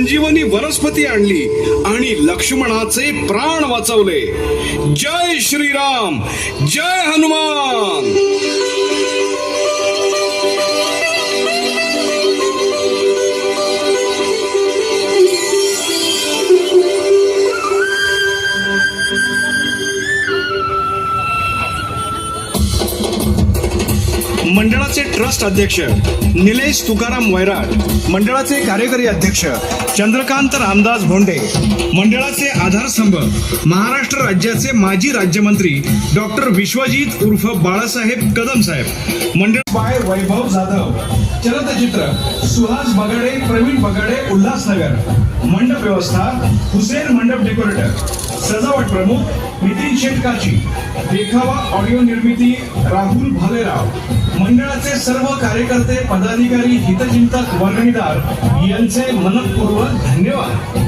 संजीवनी वनस्पती आणली आणि लक्ष्मणाचे प्राण वाचवले. जय श्रीराम, जय हनुमान. मंडळाचे ट्रस्ट अध्यक्ष निलेश तुकाराम वैराट, मंडळाचे कार्यकारी अध्यक्ष चंद्रकांत रामदास भोंडे, मंडळाचे आधारस्तंभ महाराष्ट्र राज्याचे माजी राज्यमंत्री डॉक्टर विश्वजित उर्फ बाळासाहेब कदम साहेब, मंडळ बाय वैभव जाधव, चलनचित्र सुहास बगाडे, प्रवीण बगाडे, उल्हासनगर, मंडप व्यवस्था हुसेन मंडप डेकोरेटर, सजावट प्रमुख नितीन शेटकाची, देखावा ऑडिओ निर्मिती राहुल भालेराव. मंडळाचे सर्व कार्यकर्ते, पदाधिकारी, हितचिंतक, वर्गणीदार यांचे मनपूर्वक धन्यवाद.